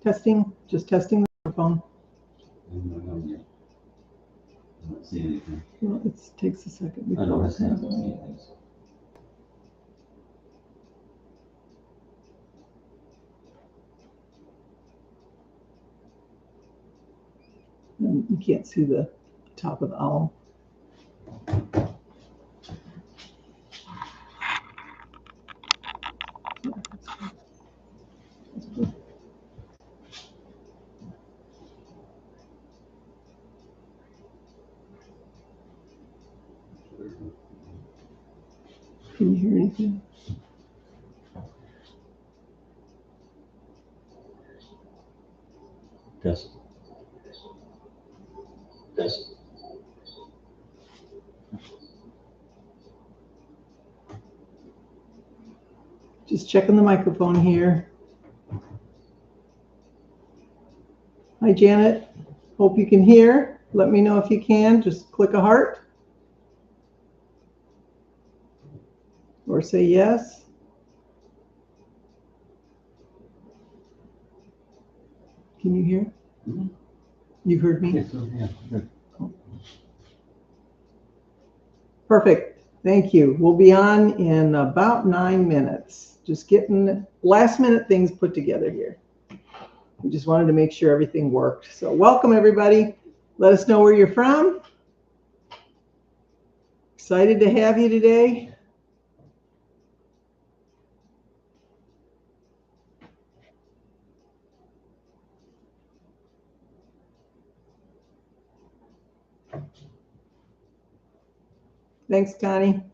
Testing, just testing the microphone. I don't see anything. Well, it takes a second before I know, I it see happens. anything. And you can't see the top of the owl. Can you hear anything? Test. Test. Just checking the microphone here. Hi, Janet. Hope you can hear. Let me know if you can. Just click a heart. Or say yes. Can you hear? Mm-hmm. You heard me? Yes, yeah, good. Perfect. Thank you. We'll be on in about 9 minutes. Just getting last minute things put together here. We just wanted to make sure everything worked. So welcome everybody. Let us know where you're from. Excited to have you today. Thanks, Connie.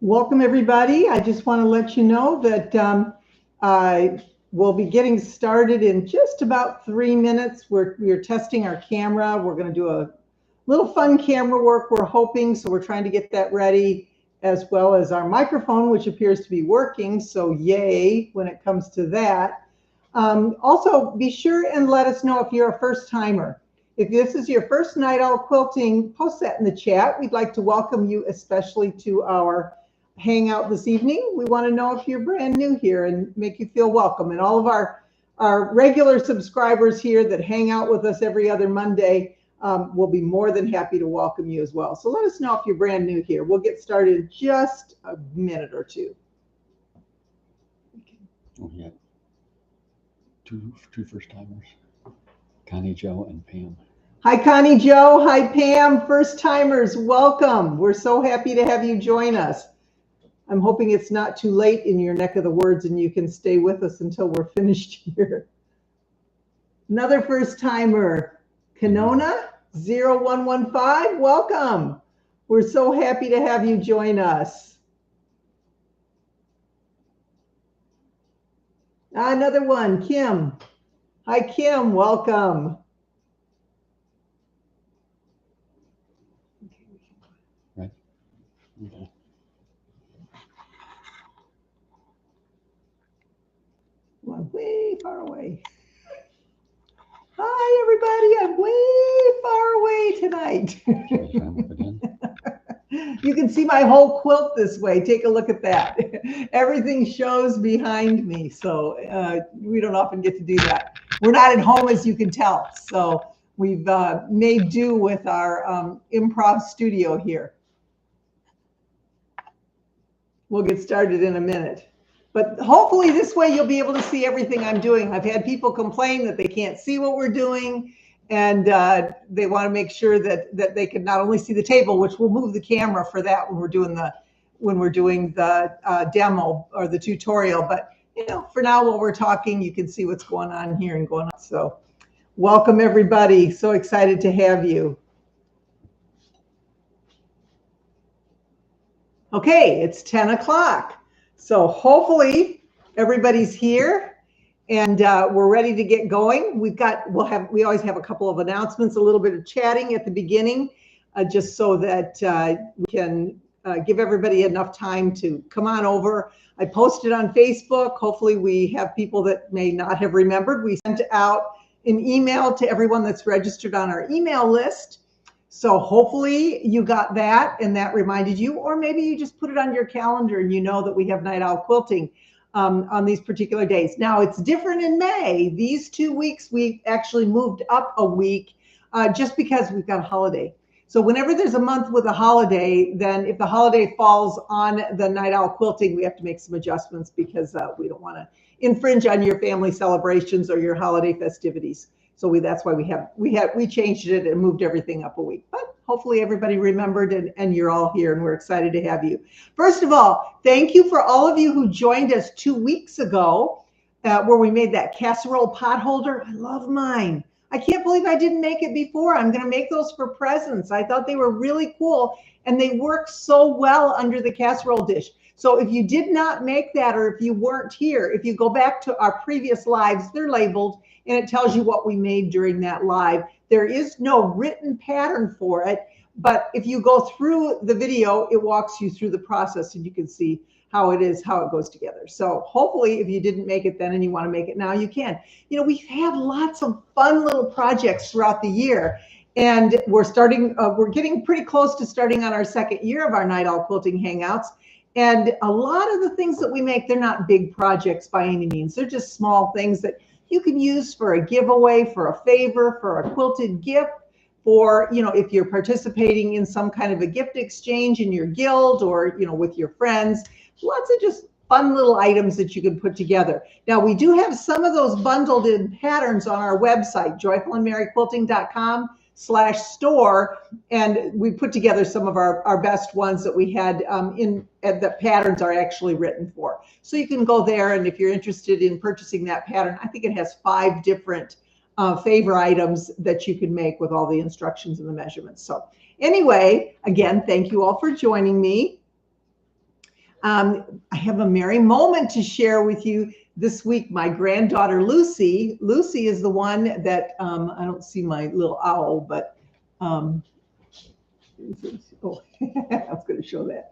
Welcome, everybody. I just want to let you know that we'll be getting started in just about 3 minutes. We're testing our camera. We're going to do a little fun camera work, we're hoping, so we're trying to get that ready, as well as our microphone, which appears to be working, so yay when it comes to that. Also, be sure and let us know if you're a first-timer. If this is your first Night Owl Quilting, post that in the chat. We'd like to welcome you especially to our Hangout this evening. We want to know if you're brand new here and make you feel welcome. And all of our regular subscribers here that hang out with us every other Monday, we'll be more than happy to welcome you as well. So let us know if you're brand new here. We'll get started in just a minute or two. Oh, yeah. Two first timers, Connie, Joe, and Pam. Hi, Connie, Joe. Hi, Pam. First timers, welcome. We're so happy to have you join us. I'm hoping it's not too late in your neck of the woods and you can stay with us until we're finished here. Another first timer, Canona 0115, welcome. We're so happy to have you join us. Another one, Kim. Hi, Kim, welcome. Right. Okay. I'm way far away. Hi, everybody. I'm way far away tonight. You can see my whole quilt this way. Take a look at that. Everything shows behind me, so we don't often get to do that. We're not at home, as you can tell, so we've made do with our improv studio here. We'll get started in a minute. But hopefully this way you'll be able to see everything I'm doing. I've had people complain that they can't see what we're doing, and they want to make sure that they can not only see the table, which we'll move the camera for that when we're doing the demo or the tutorial. But you know, for now, while we're talking, you can see what's going on here and going on. So welcome, everybody. So excited to have you. Okay, it's 10 o'clock. So hopefully everybody's here and we're ready to get going. We always have a couple of announcements, a little bit of chatting at the beginning, just so that we can give everybody enough time to come on over. I posted on Facebook. Hopefully we have people that may not have remembered. We sent out an email to everyone that's registered on our email list. So hopefully you got that and that reminded you, or maybe you just put it on your calendar and you know that we have Night Owl Quilting on these particular days. Now it's different in May. These 2 weeks we've actually moved up a week just because we've got a holiday. So whenever there's a month with a holiday, then if the holiday falls on the Night Owl Quilting, we have to make some adjustments because we don't want to infringe on your family celebrations or your holiday festivities. So that's why we changed it and moved everything up a week. But hopefully everybody remembered and you're all here and we're excited to have you. First of all, thank you for all of you who joined us 2 weeks ago where we made that casserole pot holder. I love mine. I can't believe I didn't make it before. I'm going to make those for presents. I thought they were really cool and they work so well under the casserole dish. So if you did not make that, or if you weren't here, if you go back to our previous lives, they're labeled and it tells you what we made during that live. There is no written pattern for it, but if you go through the video, it walks you through the process and you can see how it goes together. So hopefully if you didn't make it then and you want to make it now, you can. You know, we've had lots of fun little projects throughout the year, and we're getting pretty close to starting on our second year of our Night Owl Quilting Hangouts. And a lot of the things that we make, they're not big projects by any means. They're just small things that you can use for a giveaway, for a favor, for a quilted gift, for, you know, if you're participating in some kind of a gift exchange in your guild or, you know, with your friends. Lots of just fun little items that you can put together. Now, we do have some of those bundled in patterns on our website, joyfulandmerryquilting.com/store, and we put together some of our best ones that we had the patterns are actually written for. So you can go there, and if you're interested in purchasing that pattern, I think it has 5 different favor items that you can make with all the instructions and the measurements. So anyway, again, thank you all for joining me. I have a merry moment to share with you this week. My granddaughter, Lucy is the one that, I don't see my little owl, but, oh, I was going to show that.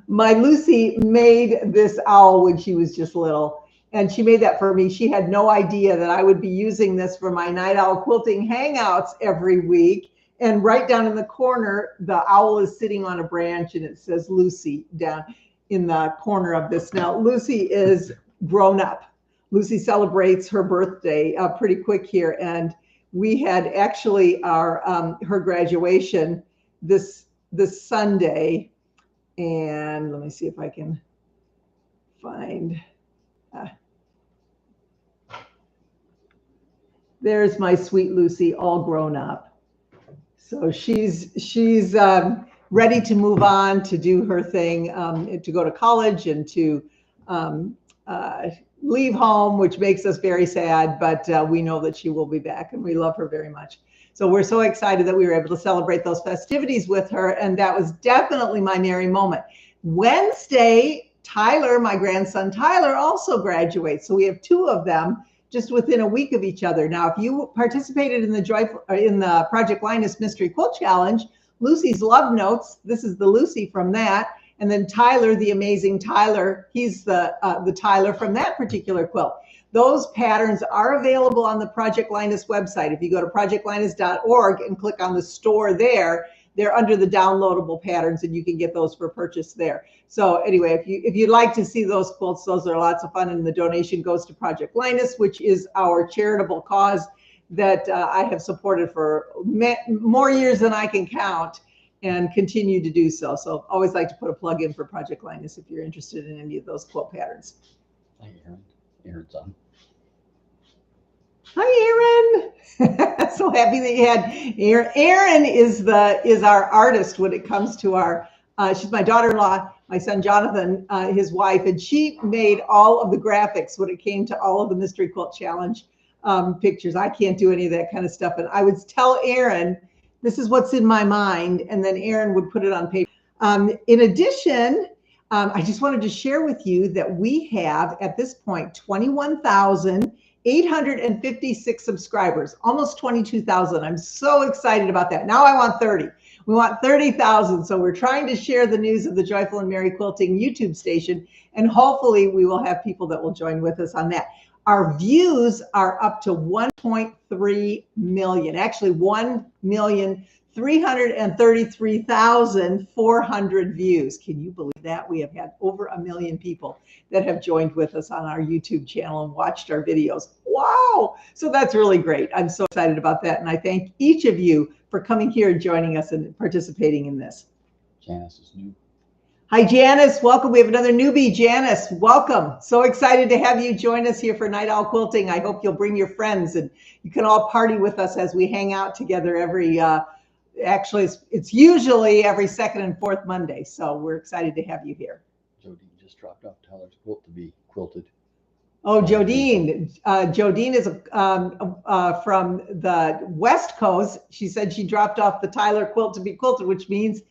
My Lucy made this owl when she was just little, and she made that for me. She had no idea that I would be using this for my Night Owl Quilting Hangouts every week. And right down in the corner, the owl is sitting on a branch, and it says Lucy down in the corner of this. Now, Lucy is grown up. Lucy celebrates her birthday pretty quick here, and we had actually our her graduation this Sunday, and let me see if I can find. There's my sweet Lucy, all grown up. So she's ready to move on to do her thing, to go to college and to leave home, which makes us very sad, but we know that she will be back, and we love her very much. So we're so excited that we were able to celebrate those festivities with her, and that was definitely my merry moment. Wednesday, Tyler, my grandson Tyler, also graduates. So we have two of them just within a week of each other. Now, if you participated in the Project Linus Mystery Quilt Challenge, Lucy's Love Notes, this is the Lucy from that. And then Tyler, the amazing Tyler, he's the Tyler from that particular quilt. Those patterns are available on the Project Linus website. If you go to projectlinus.org and click on the store there, they're under the downloadable patterns, and you can get those for purchase there. So anyway, if you'd like to see those quilts, those are lots of fun, and the donation goes to Project Linus, which is our charitable cause that I have supported for more years than I can count, and continue to do so. So always like to put a plug in for Project Linus if you're interested in any of those quilt patterns. Hi, Aaron. Aaron's on. Hi, Aaron. So happy that you had Aaron. Aaron is our artist when it comes to our, she's my daughter-in-law, my son Jonathan, his wife, and she made all of the graphics when it came to all of the Mystery Quilt Challenge pictures. I can't do any of that kind of stuff. And I would tell Aaron, this is what's in my mind, and then Aaron would put it on paper. In addition, I just wanted to share with you that we have, at this point, 21,856 subscribers, almost 22,000. I'm so excited about that. Now I want 30. We want 30,000. So we're trying to share the news of the Joyful and Merry Quilting YouTube station, and hopefully we will have people that will join with us on that. Our views are up to 1.3 million, actually 1,333,400 views. Can you believe that? We have had over 1 million people that have joined with us on our YouTube channel and watched our videos. Wow! So that's really great. I'm so excited about that. And I thank each of you for coming here and joining us and participating in this. Janice is new. Hi, Janice. Welcome. We have another newbie. Janice, welcome. So excited to have you join us here for Night Owl Quilting. I hope you'll bring your friends, and you can all party with us as we hang out together every, actually, it's usually every second and fourth Monday. So we're excited to have you here. Jodine just dropped off Tyler's quilt to be quilted. Oh, Jodine. Jodine is from the West Coast. She said she dropped off the Tyler quilt to be quilted, which means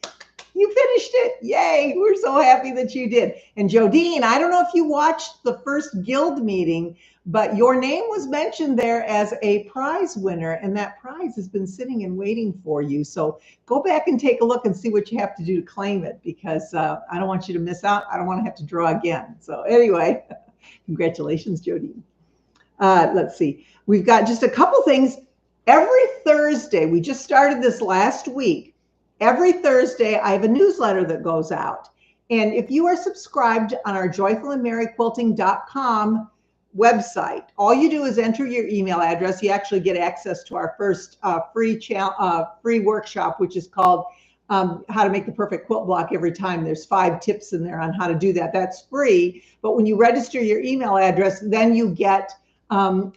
you finished it. Yay. We're so happy that you did. And Jodine, I don't know if you watched the first guild meeting, but your name was mentioned there as a prize winner, and that prize has been sitting and waiting for you. So go back and take a look and see what you have to do to claim it, because I don't want you to miss out. I don't want to have to draw again. So anyway, congratulations, Jodine. Let's see. We've got just a couple things. Every Thursday, we just started this last week. Every Thursday, I have a newsletter that goes out. And if you are subscribed on our joyfulandmerryquilting.com website, all you do is enter your email address. You actually get access to our first free workshop, which is called How to Make the Perfect Quilt Block Every Time. There's 5 tips in there on how to do that. That's free. But when you register your email address, then you get an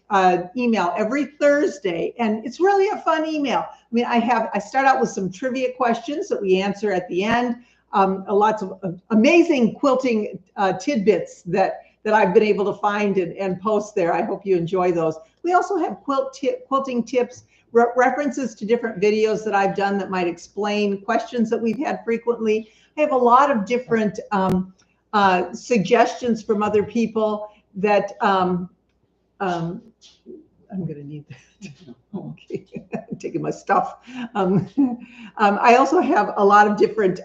email every Thursday, and it's really a fun email. I mean, I start out with some trivia questions that we answer at the end. Lots of amazing quilting tidbits that I've been able to find and post there. I hope you enjoy those. We also have quilting tips, references to different videos that I've done that might explain questions that we've had frequently. I have a lot of different suggestions from other people that I'm going to need that. Okay, I'm taking my stuff. I also have a lot of different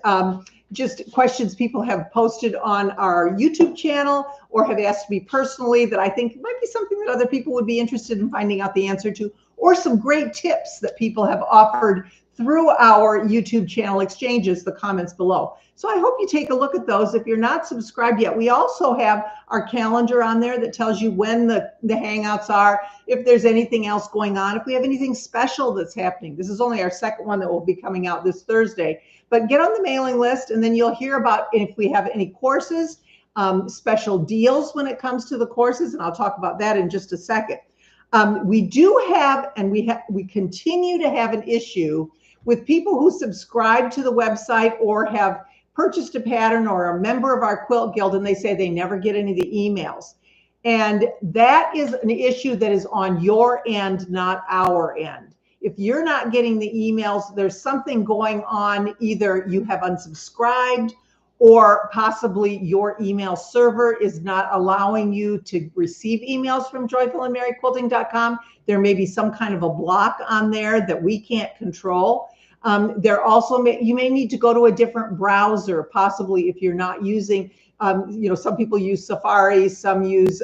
just questions people have posted on our YouTube channel or have asked me personally that I think might be something that other people would be interested in finding out the answer to, or some great tips that people have offered through our YouTube channel exchanges, the comments below. So I hope you take a look at those. If you're not subscribed yet, we also have our calendar on there that tells you when the Hangouts are, if there's anything else going on, if we have anything special that's happening. This is only our second one that will be coming out this Thursday. But get on the mailing list, and then you'll hear about if we have any courses, special deals when it comes to the courses, and I'll talk about that in just a second. We do have, and we continue to have an issue with people who subscribe to the website or have purchased a pattern or are a member of our quilt guild, and they say they never get any of the emails. And that is an issue that is on your end, not our end. If you're not getting the emails, there's something going on. Either you have unsubscribed, or possibly your email server is not allowing you to receive emails from joyfulandmerryquilting.com. There may be some kind of a block on there that we can't control. There also you may need to go to a different browser, possibly if you're not using, some people use Safari, some use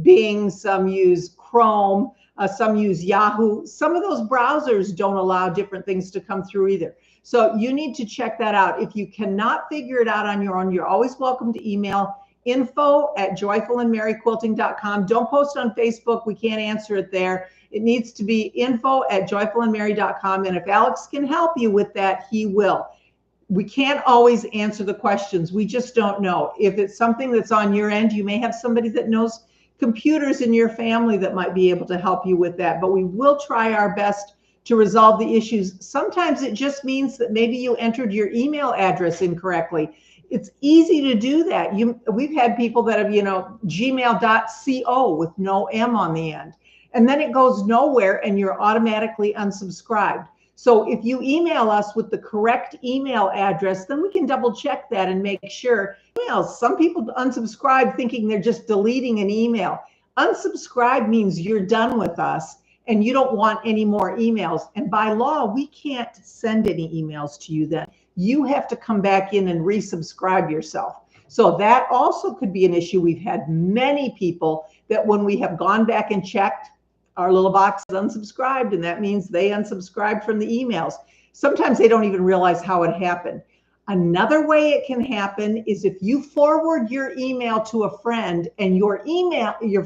Bing, some use Chrome, some use Yahoo. Some of those browsers don't allow different things to come through either. So you need to check that out. If you cannot figure it out on your own, you're always welcome to email info@joyfulandmerryquilting.com. Don't post on Facebook. We can't answer it there. It needs to be info@joyfulandmerry.com. And if Alex can help you with that, he will. We can't always answer the questions. We just don't know. If it's something that's on your end, you may have somebody that knows computers in your family that might be able to help you with that. But we will try our best to resolve the issues. Sometimes it just means that maybe you entered your email address incorrectly. It's easy to do that. We've had people that have, gmail.co with no M on the end. And then it goes nowhere and you're automatically unsubscribed. So if you email us with the correct email address, then we can double check that and make sure. Some people unsubscribe thinking they're just deleting an email. Unsubscribe means you're done with us and you don't want any more emails. And by law, we can't send any emails to you then. You have to come back in and resubscribe yourself. So that also could be an issue. We've had many people that when we have gone back and checked, our little box is unsubscribed, and that means they unsubscribed from the emails. Sometimes they don't even realize how it happened. Another way it can happen is if you forward your email to a friend and your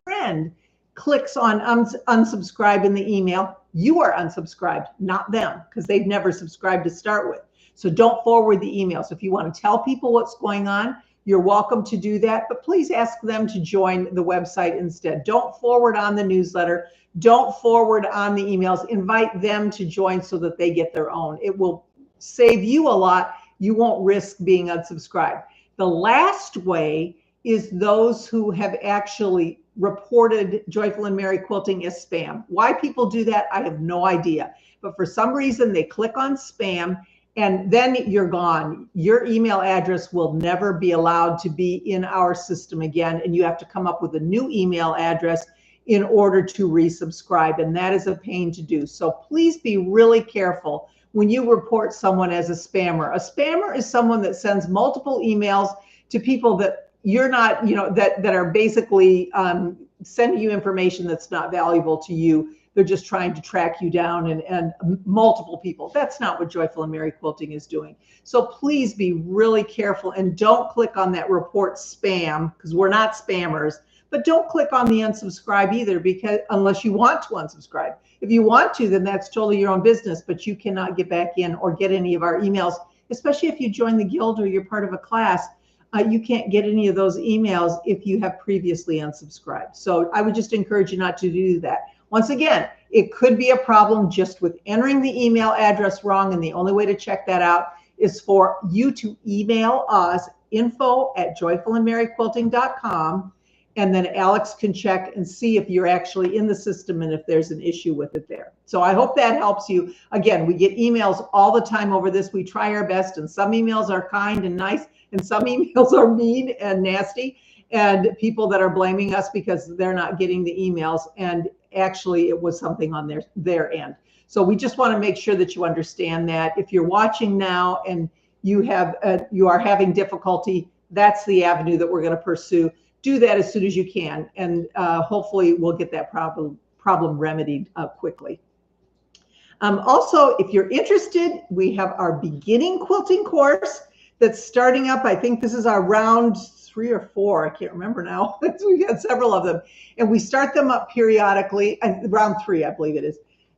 friend clicks on unsubscribe in the email, you are unsubscribed, not them, because they've never subscribed to start with. So don't forward the emails. If you want to tell people what's going on, you're welcome to do that, but please ask them to join the website instead. Don't forward on the newsletter. Don't forward on the emails. Invite them to join so that they get their own. It will save you a lot. You won't risk being unsubscribed. The last way is those who have actually reported Joyful and Merry Quilting as spam. Why people do that, I have no idea. But for some reason, they click on spam and then you're gone. Your email address will never be allowed to be in our system again. And you have to come up with a new email address in order to resubscribe. And that is a pain to do. So please be really careful when you report someone as a spammer. A spammer is someone that sends multiple emails to people that you're not, that are basically sending you information that's not valuable to you. They're just trying to track you down and multiple people. That's not what Joyful and Merry Quilting is doing. So please be really careful and don't click on that report spam, because we're not spammers. But don't click on the unsubscribe either, because unless you want to unsubscribe. If you want to, then that's totally your own business, but you cannot get back in or get any of our emails, especially if you join the guild or you're part of a class. You can't get any of those emails if you have previously unsubscribed. So I would just encourage you not to do that. Once again, it could be a problem just with entering the email address wrong, and the only way to check that out is for you to email us info@joyfulandmerryquilting.com. And then Alex can check and see if you're actually in the system and if there's an issue with it there. So I hope that helps you. Again, we get emails all the time over this. We try our best, and some emails are kind and nice, and some emails are mean and nasty, and people that are blaming us because they're not getting the emails. And actually, it was something on their end. So we just want to make sure that you understand that. If you're watching now and you are having difficulty, that's the avenue that we're going to pursue. Do that as soon as you can, and hopefully we'll get that problem remedied quickly. Also, if you're interested, we have our beginning quilting course that's starting up. I think this is our round 3 or 4. I can't remember now. We've had several of them, and we start them up periodically. Round 3, I believe it is.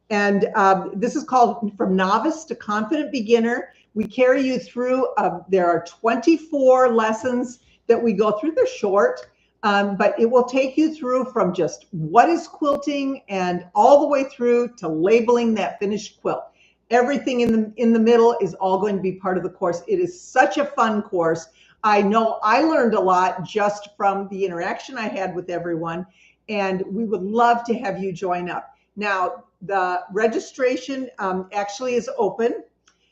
And this is called From Novice to Confident Beginner. We carry you through. There are 24 lessons that we go through. They're short. But it will take you through from just what is quilting and all the way through to labeling that finished quilt. Everything in the middle is all going to be part of the course. It is such a fun course. I know I learned a lot just from the interaction I had with everyone, and we would love to have you join up. Now, the registration actually is open.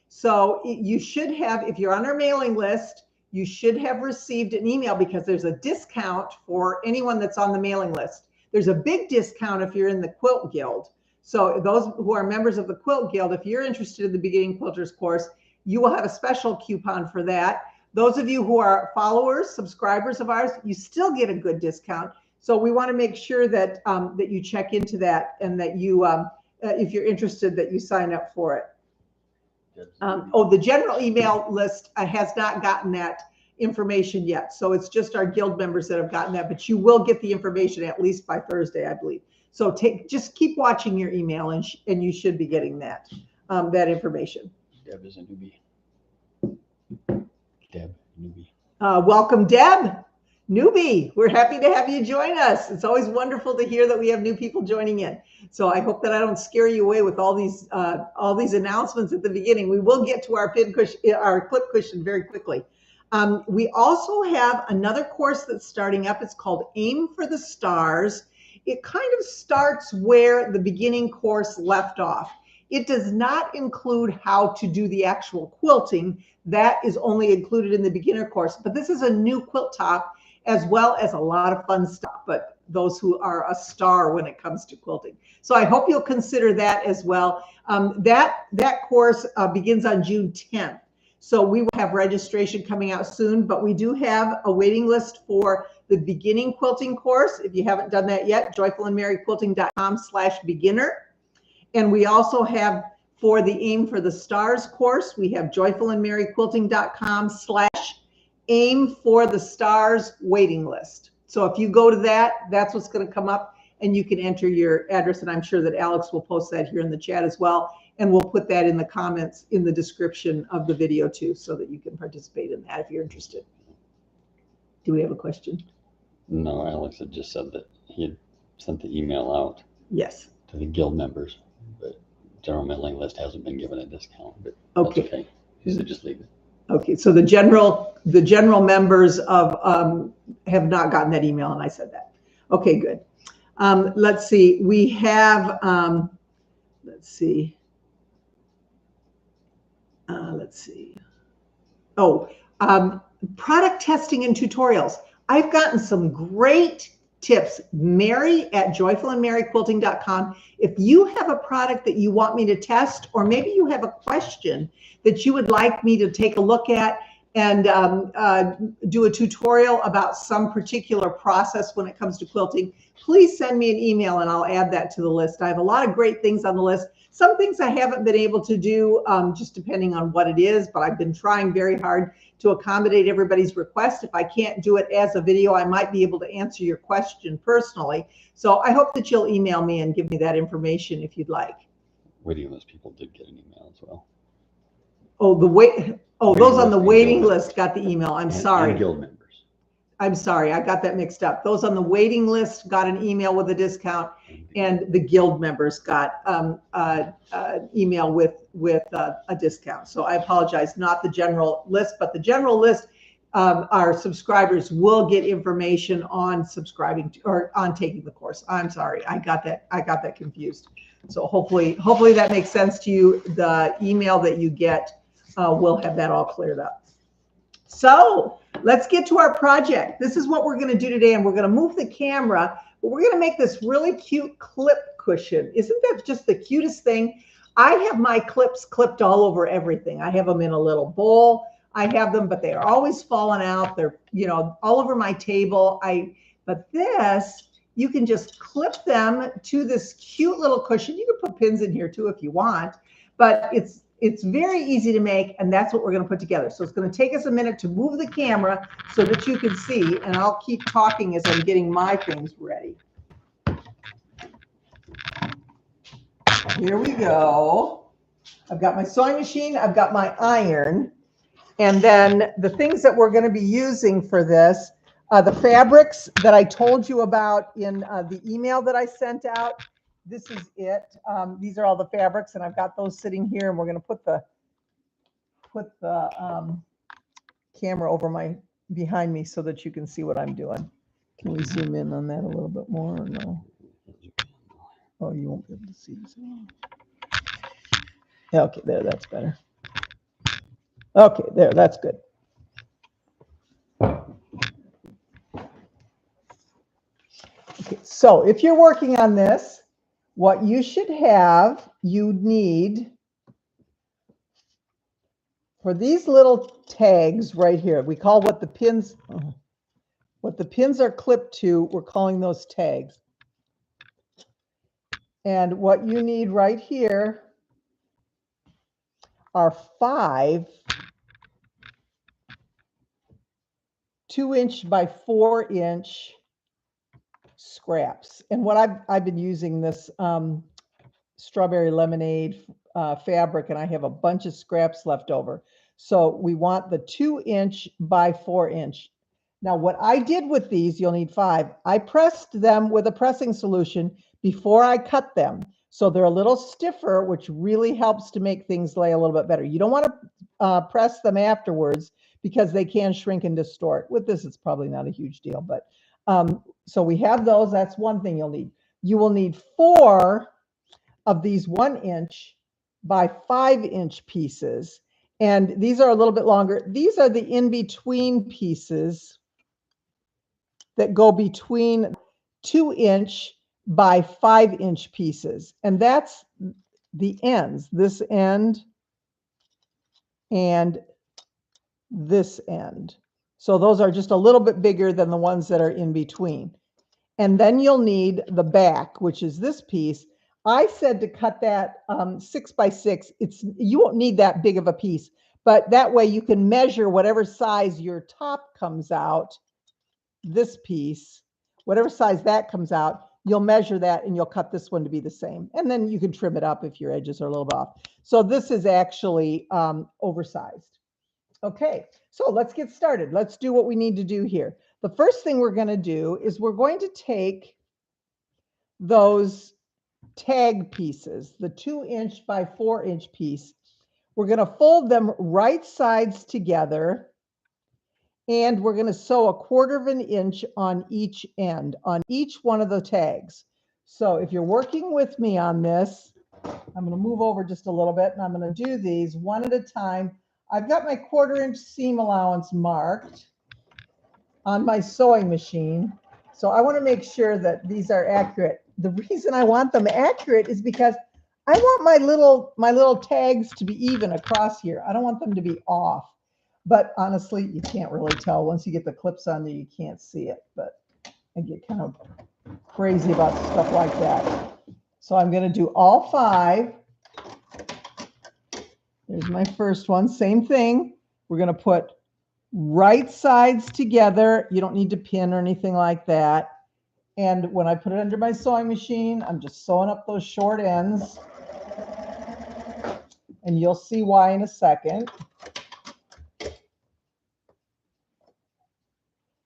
So you should have, if you're on our mailing list, you should have received an email because there's a discount for anyone that's on the mailing list. There's a big discount if you're in the Quilt Guild. So those who are members of the Quilt Guild, if you're interested in the Beginning Quilters course, you will have a special coupon for that. Those of you who are followers, subscribers of ours, you still get a good discount. So we want to make sure that that you check into that, and that you, if you're interested, that you sign up for it. The general email list has not gotten that information yet. So it's just our guild members that have gotten that, but you will get the information at least by Thursday, I believe. So just keep watching your email, and you should be getting that information. Deb is a newbie. Deb, newbie. Welcome, Deb. Newbie, we're happy to have you join us. It's always wonderful to hear that we have new people joining in. So I hope that I don't scare you away with all these announcements at the beginning. We will get to our clip cushion very quickly. We also have another course that's starting up. It's called Aim for the Stars. It kind of starts where the beginning course left off. It does not include how to do the actual quilting. That is only included in the beginner course. But this is a new quilt top, as well as a lot of fun stuff, but those who are a star when it comes to quilting. So I hope you'll consider that as well. That course begins on June 10th. So we will have registration coming out soon, but we do have a waiting list for the beginning quilting course. If you haven't done that yet, joyfulandmerryquilting.com/beginner. And we also have, for the Aim for the Stars course, we have joyfulandmerryquilting.com/Aim for the Stars waiting list. So if you go to that, that's what's going to come up, and you can enter your address, and I'm sure that Alex will post that here in the chat as well, and we'll put that in the comments in the description of the video too, so that you can participate in that if you're interested. Do we have a question? No, Alex had just said that he had sent the email out. Yes. To the guild members, but general mailing list hasn't been given a discount, but okay. That's okay. He said just leave it. Okay, so the general members of have not gotten that email, and I said that. Okay, good. Let's see. We have let's see. Product testing and tutorials. I've gotten some great tips. Mary at joyfulandmerryquilting.com. If you have a product that you want me to test, or maybe you have a question that you would like me to take a look at and do a tutorial about some particular process when it comes to quilting, please send me an email and I'll add that to the list. I have a lot of great things on the list. Some things I haven't been able to do, just depending on what it is, but I've been trying very hard to accommodate everybody's request. If I can't do it as a video, I might be able to answer your question personally. So I hope that you'll email me and give me that information if you'd like. Waiting list people did get an email as well. Those on the waiting list got the email. I'm sorry. And guild members. I'm sorry, I got that mixed up. Those on the waiting list got an email with a discount, and the guild members got email with a discount. So I apologize, not the general list, but the general list our subscribers will get information on subscribing to, or on taking the course. I'm sorry, I got that confused. So hopefully that makes sense to you. The email that you get will have that all cleared up. So let's get to our project. This is what we're going to do today, and we're going to move the camera, but we're going to make this really cute clip cushion. Isn't that just the cutest thing? I have my clips clipped all over everything. I have them in a little bowl. I have them, but they are always falling out. They're, you know, all over my table. But this, you can just clip them to this cute little cushion. You can put pins in here too if you want, but it's very easy to make, and that's what we're going to put together. So it's going to take us a minute to move the camera so that you can see, and I'll keep talking as I'm getting my things ready. Here we go. I've got my sewing machine, I've got my iron, and then the things that we're going to be using for this, the fabrics that I told you about in the email that I sent out. This is it. These are all the fabrics, and I've got those sitting here, and we're going to put the camera over behind me so that you can see what I'm doing. Can we zoom in on that a little bit more or no? Oh, you won't be able to see this. Yeah, okay, there, that's better. Okay, there, that's good. Okay, so if you're working on this, what you should have, you need, for these little tags right here, we call what the pins are clipped to, we're calling those tags. And what you need right here are 5 2-inch by 4-inch scraps. And what I've been using this strawberry lemonade fabric, and I have a bunch of scraps left over. So we want the 2-inch by 4-inch. Now what I did with these, you'll need 5. I pressed them with a pressing solution before I cut them. So they're a little stiffer, which really helps to make things lay a little bit better. You don't want to press them afterwards because they can shrink and distort. With this, it's probably not a huge deal, but so we have those. That's one thing you'll need. You will need 4 of these 1-inch by 5-inch pieces. And these are a little bit longer. These are the in-between pieces that go between 2-inch by 5-inch pieces. And that's the ends, this end and this end. So those are just a little bit bigger than the ones that are in between. And then you'll need the back, which is this piece. I said to cut that 6 by 6. You won't need that big of a piece, but that way you can measure whatever size your top comes out, this piece, whatever size that comes out, you'll measure that and you'll cut this one to be the same. And then you can trim it up if your edges are a little bit off. So this is actually oversized. Okay, so let's get started. Let's do what we need to do here. The first thing we're going to do is we're going to take those tag pieces, the 2-inch by 4-inch piece. We're going to fold them right sides together, and we're going to sew 1/4 inch on each end, on each one of the tags. So if you're working with me on this, I'm going to move over just a little bit, and I'm going to do these one at a time. I've got my 1/4 inch seam allowance marked on my sewing machine. So I want to make sure that these are accurate. The reason I want them accurate is because I want my little tags to be even across here. I don't want them to be off. But honestly, you can't really tell. Once you get the clips on there, you can't see it. But I get kind of crazy about stuff like that. So I'm going to do all 5. There's my first one. Same thing. We're going to put right sides together. You don't need to pin or anything like that. And when I put it under my sewing machine, I'm just sewing up those short ends. And you'll see why in a second.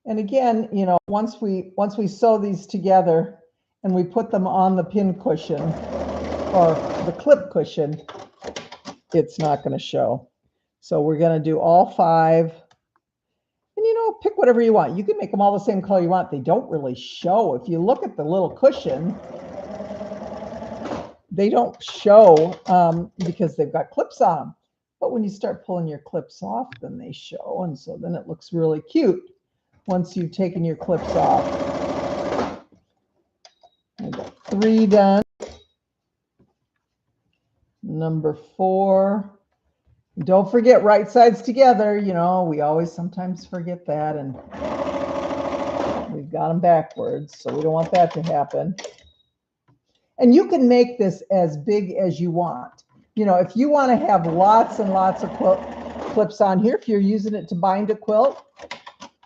And again, you know, once we sew these together and we put them on the pin cushion or the clip cushion, it's not going to show. So we're going to do all 5. And know, pick whatever you want. You can make them all the same color you want. They don't really show. If you look at the little cushion, they don't show because they've got clips on them. But when you start pulling your clips off, then they show. And so then it looks really cute once you've taken your clips off. I got 3 done. Number 4. Don't forget right sides together. You know, we always sometimes forget that, and we've got them backwards, so we don't want that to happen. And you can make this as big as you want. You know, if you want to have lots and lots of clips on here, if you're using it to bind a quilt,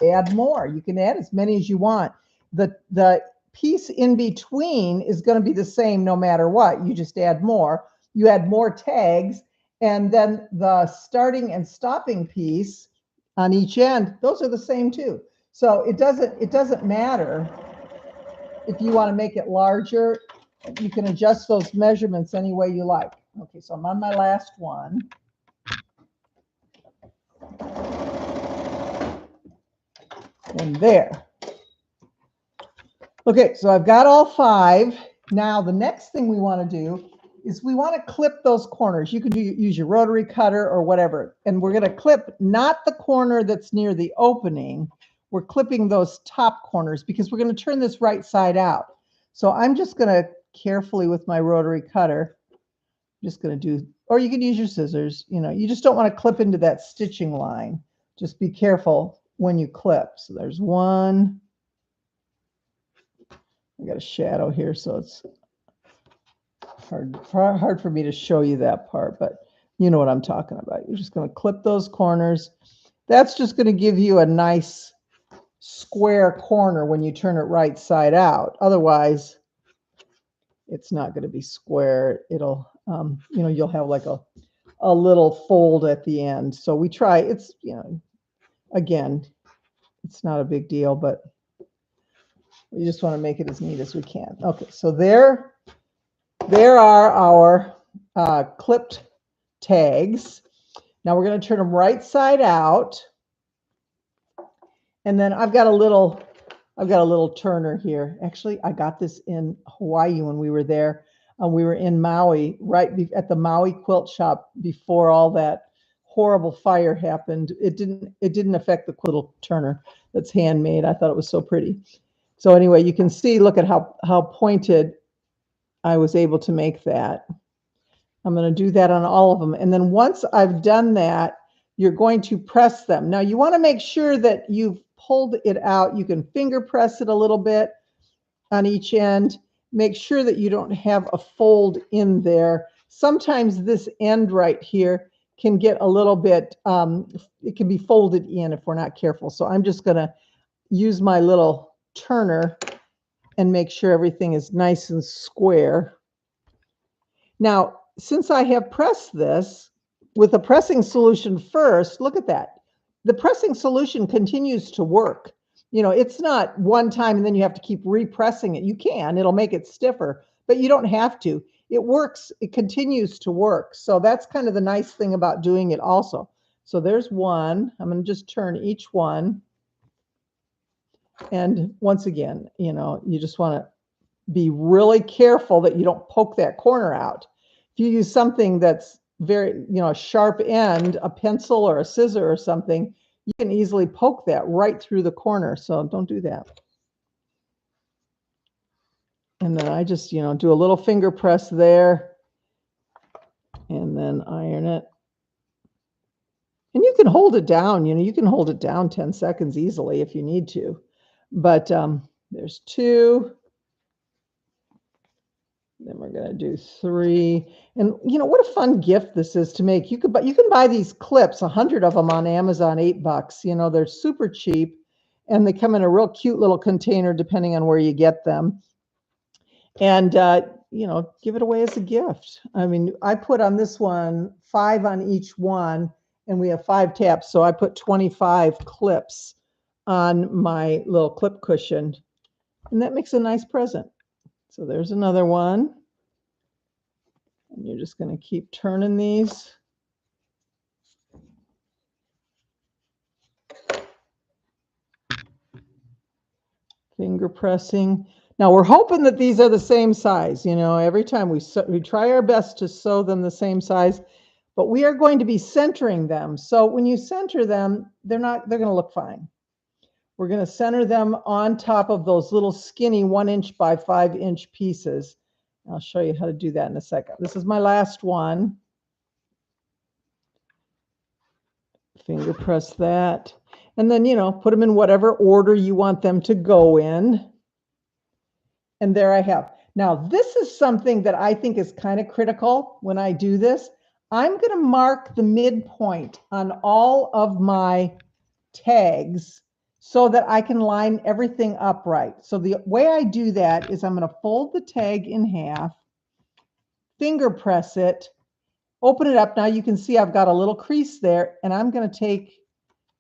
add more. You can add as many as you want. The piece in between is going to be the same no matter what. You just add more. You add more tags, and then the starting and stopping piece on each end, those are the same too. So it doesn't matter if you want to make it larger. You can adjust those measurements any way you like. Okay, so I'm on my last one. And there. Okay, so I've got all 5. Now the next thing we want to do is we want to clip those corners. You can use your rotary cutter or whatever. And we're going to clip not the corner that's near the opening. We're clipping those top corners because we're going to turn this right side out. So I'm just going to carefully with my rotary cutter, just going to do, or you can use your scissors. You know, you just don't want to clip into that stitching line. Just be careful when you clip. So there's 1. I got a shadow here, so it's hard for me to show you that part, but you know what I'm talking about. You're just going to clip those corners. That's just going to give you a nice square corner when you turn it right side out. Otherwise, it's not going to be square. It'll, you know, you'll have like a little fold at the end. So we try, it's, you know, again, it's not a big deal, but we just want to make it as neat as we can. Okay, so there are our clipped tags. Now we're going to turn them right side out. And then I've got a little turner here. Actually, I got this in Hawaii when we were there. We were in Maui, right at the Maui quilt shop before all that horrible fire happened. It didn't affect the little turner that's handmade. I thought it was so pretty. So anyway, you can see, look at how pointed I was able to make that. I'm going to do that on all of them. And then once I've done that, you're going to press them. Now you want to make sure that you've pulled it out. You can finger press it a little bit on each end. Make sure that you don't have a fold in there. Sometimes this end right here can get a little bit, it can be folded in if we're not careful. So I'm just going to use my little turner and make sure everything is nice and square. Now, since I have pressed this with a pressing solution first, look at that. The pressing solution continues to work. You know, it's not one time and then you have to keep repressing it. You can, it'll make it stiffer, but you don't have to. It works, it continues to work. So that's kind of the nice thing about doing it also. So there's 1. I'm going to just turn each one. And once again, you know, you just want to be really careful that you don't poke that corner out. If you use something that's very, you know, a sharp end, a pencil or a scissor or something, you can easily poke that right through the corner. So don't do that. And then I just, you know, do a little finger press there and then iron it. And you can hold it down, you know, you can hold it down 10 seconds easily if you need to. But there's 2. Then we're going to do 3. And you know what a fun gift this is to make. You can buy these clips, 100 of them on Amazon, $8. You know, they're super cheap and they come in a real cute little container depending on where you get them. And you know, give it away as a gift. I mean, I put on this one 5 on each one and we have 5 taps. So I put 25 clips on my little clip cushion and that makes a nice present. So there's another one. And you're just going to keep turning these. Finger pressing. Now we're hoping that these are the same size. You know, every time we try our best to sew them the same size, but we are going to be centering them. So when you center them, they're going to look fine. We're going to center them on top of those little skinny 1" by 5" pieces. I'll show you how to do that in a second. This is my last one. Finger press that. And then, you know, put them in whatever order you want them to go in. And there I have. Now, this is something that I think is kind of critical when I do this. I'm going to mark the midpoint on all of my tags so that I can line everything up right. So the way I do that is I'm going to fold the tag in half, finger press it, open it up. Now you can see I've got a little crease there, and I'm going to take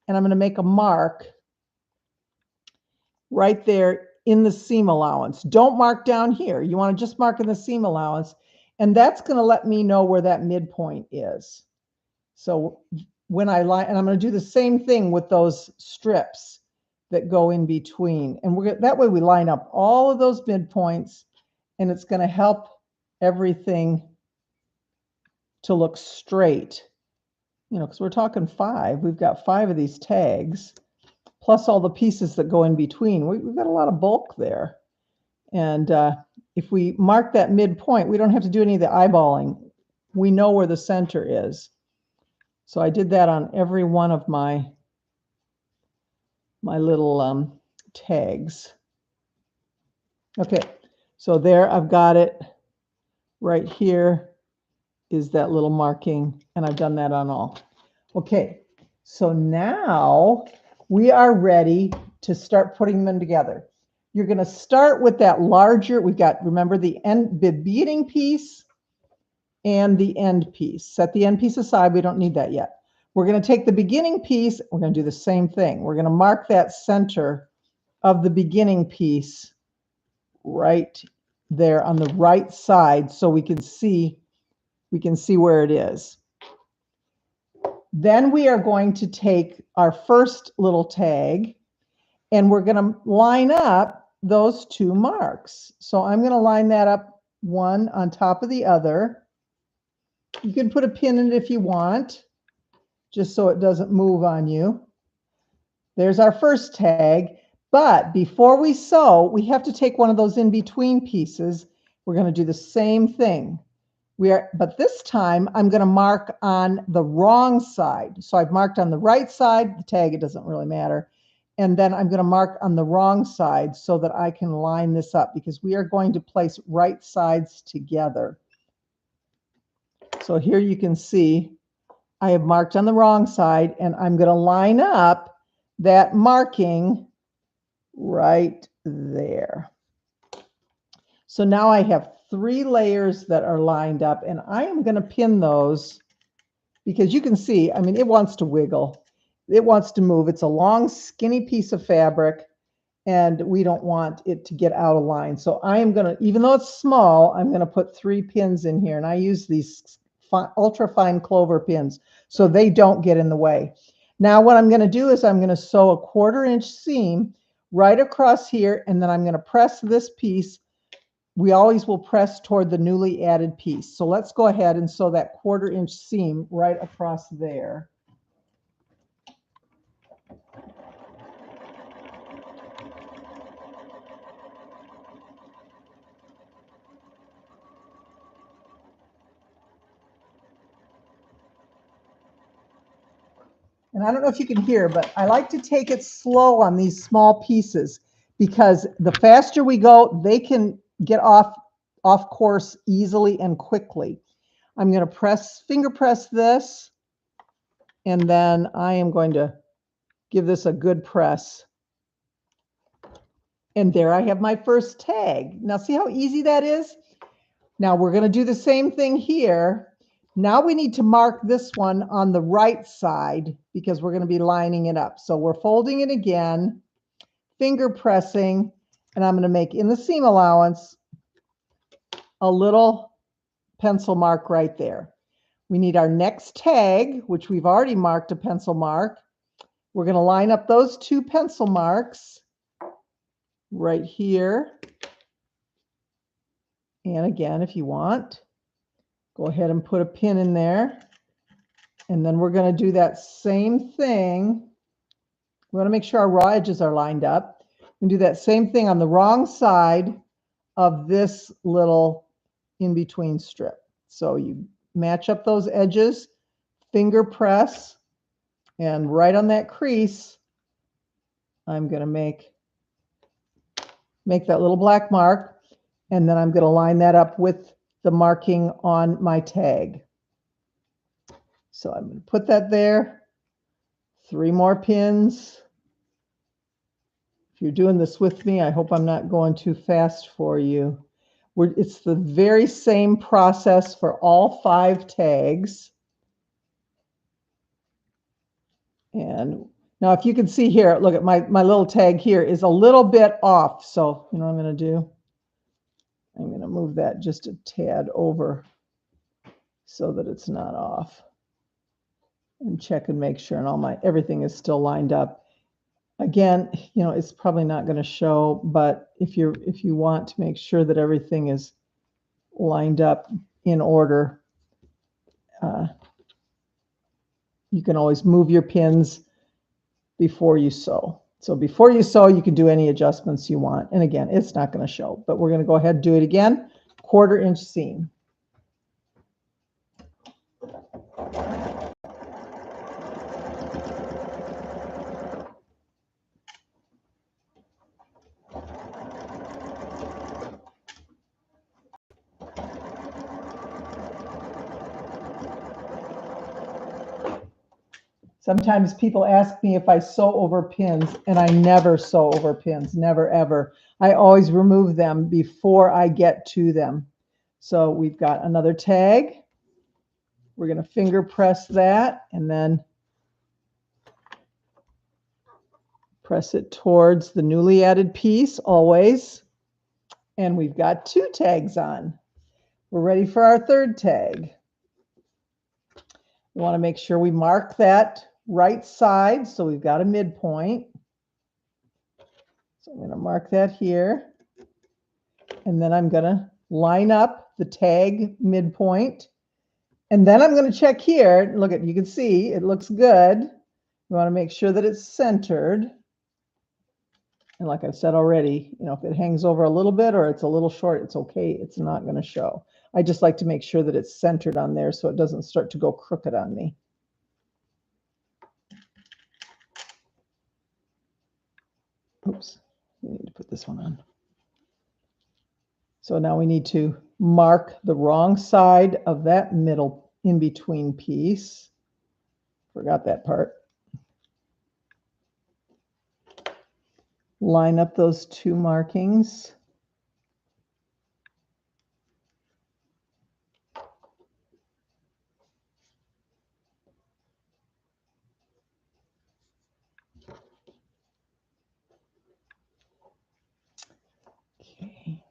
and I'm going to make a mark right there in the seam allowance. Don't mark down here. You want to just mark in the seam allowance, and that's going to let me know where that midpoint is. So when I line, and I'm going to do the same thing with those strips that go in between, and that way we line up all of those midpoints, and it's going to help everything to look straight. You know, because we're talking 5. We've got 5 of these tags, plus all the pieces that go in between. We've got a lot of bulk there. And if we mark that midpoint, we don't have to do any of the eyeballing. We know where the center is. So I did that on every one of my little tags. Okay, so there I've got it. Right here is that little marking, and I've done that on all. Okay, so now we are ready to start putting them together. You're going to start with that larger, we've got, remember, the beginning piece and the end piece. Set the end piece aside, we don't need that yet. We're going to take the beginning piece, we're going to do the same thing. We're going to mark that center of the beginning piece right there on the right side so we can see where it is. Then we are going to take our first little tag and we're going to line up those 2 marks. So I'm going to line that up one on top of the other. You can put a pin in it if you want, just so it doesn't move on you. There's our first tag. But before we sew, we have to take one of those in-between pieces. We're going to do the same thing. But this time I'm going to mark on the wrong side. So I've marked on the right side, the tag, it doesn't really matter. And then I'm going to mark on the wrong side so that I can line this up, because we are going to place right sides together. So here you can see I have marked on the wrong side, and I'm going to line up that marking right there. So now I have 3 layers that are lined up, and I am going to pin those because you can see, I mean, it wants to wiggle. It wants to move. It's a long, skinny piece of fabric, and we don't want it to get out of line. So I am going to, even though it's small, I'm going to put 3 pins in here, and I use these ultra fine clover pins so they don't get in the way. Now what I'm going to do is I'm going to sew a 1/4" seam right across here, and then I'm going to press this piece. We always will press toward the newly added piece. So let's go ahead and sew that 1/4" seam right across there. And I don't know if you can hear, but I like to take it slow on these small pieces, because the faster we go, they can get off course easily and quickly. I'm going to finger press this, and then I am going to give this a good press. And there I have my first tag. Now see how easy that is? Now we're going to do the same thing here. Now we need to mark this one on the right side because we're going to be lining it up. So we're folding it again, finger pressing, and I'm going to make in the seam allowance a little pencil mark right there. We need our next tag, which we've already marked a pencil mark. We're going to line up those 2 pencil marks. right here. And again, if you want, go ahead and put a pin in there. And then we're going to do that same thing. We want to make sure our raw edges are lined up. And do that same thing on the wrong side of this little in-between strip. So you match up those edges, finger press, and right on that crease, I'm going to make that little black mark, and then I'm going to line that up with the marking on my tag. So I'm going to put that there. 3 more pins. If you're doing this with me, I hope I'm not going too fast for you. It's the very same process for all 5 tags. And now if you can see here, look at my little tag here is a little bit off. So you know what I'm going to do? I'm going to move that just a tad over so that it's not off. And check and make sure, and everything is still lined up. Again, you know, it's probably not going to show, but if you want to make sure that everything is lined up in order, you can always move your pins before you sew. So before you sew, you can do any adjustments you want. And again, it's not going to show, but we're going to go ahead and do it again. 1/4 inch seam. Sometimes people ask me if I sew over pins, and I never sew over pins, never ever. I always remove them before I get to them. So we've got another tag. We're going to finger press that and then press it towards the newly added piece always. And we've got 2 tags on. We're ready for our 3rd tag. We want to make sure we mark that right side. So we've got a midpoint. So I'm going to mark that here. And then I'm going to line up the tag midpoint. And then I'm going to check here. Look at, you can see it looks good. We want to make sure that it's centered. And like I've said already, you know, if it hangs over a little bit or it's a little short, it's okay. It's not going to show. I just like to make sure that it's centered on there so it doesn't start to go crooked on me. Oops, we need to put this one on. So now we need to mark the wrong side of that middle in-between piece. Forgot that part. Line up those 2 markings. Okay.